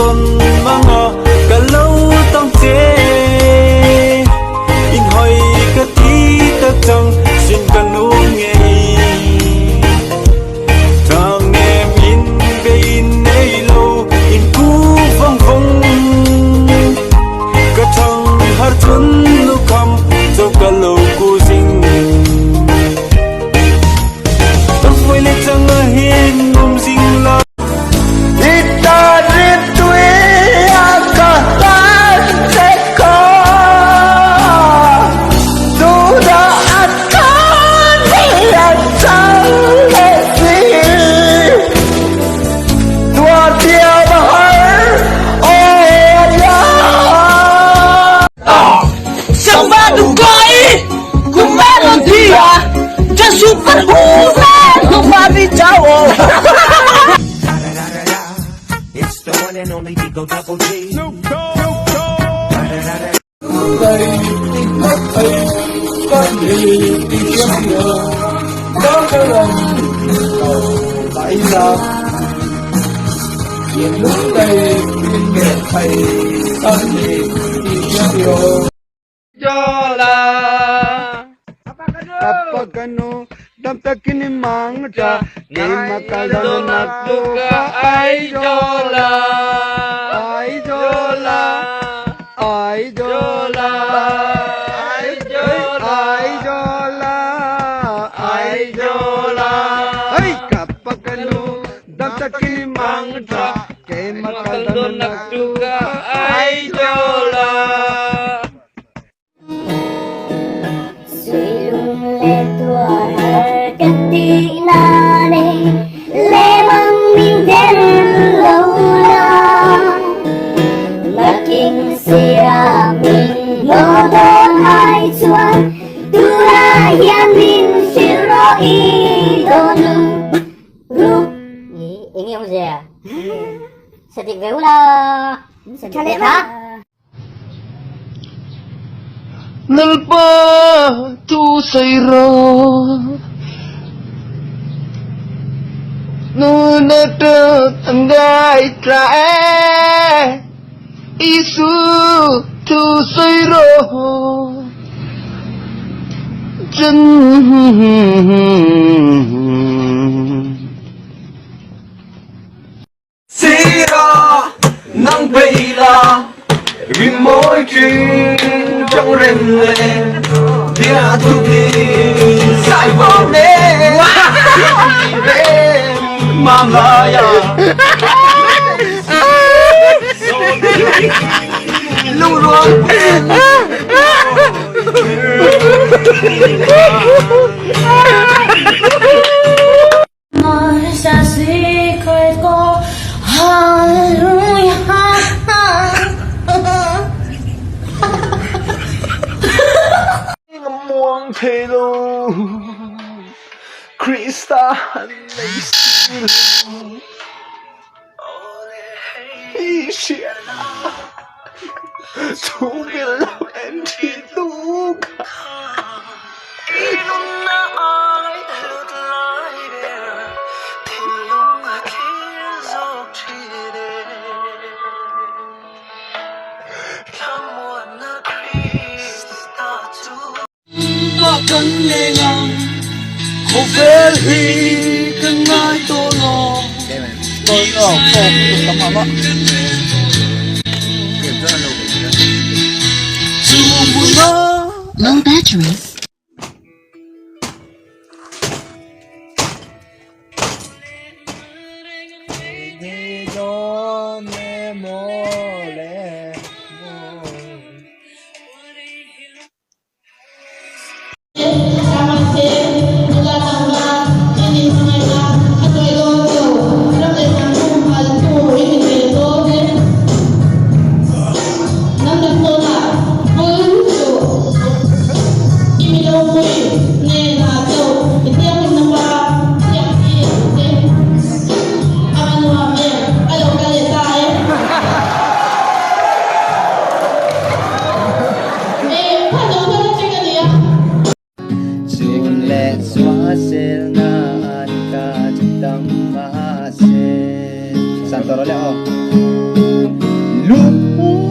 ton mga kalaw tang te in hoi ka ti ta chang sin ka nu nge tang em in be in nei lo in ku vong vong ka thang har chun lu kam zo ka lo ku jing tang voi le chang a hin num jing la Super Hoover! Lumami Chao! It's the one and only Digo Double G. Apakano damtakin mangta ni makalan natuka ay jola ay jola ay jola ay jola ay jola ay kapakano damtakin mangta ni makalan natuka ay jola. Sira mình lo đón ai chuan tu la hian mình siro i donu ru ini ông gì à sẽ tiệc véo là cho lên hả Nalpa tu sayro nu nata tanggai trae isu tu sayro chân Sira nang beila vì mỗi chuyện trong rèn lên dia tu đi sai vào đêm mà ya lu luôn Mời xa xỉ khơi cô Hallelujah. muang thelo Krista Macy Isiana tu bilang entiduka cần nghe ngang không phải khi cần ai tôi lo tôi lo không được làm mà low batteries. Toro le, oh. Lupa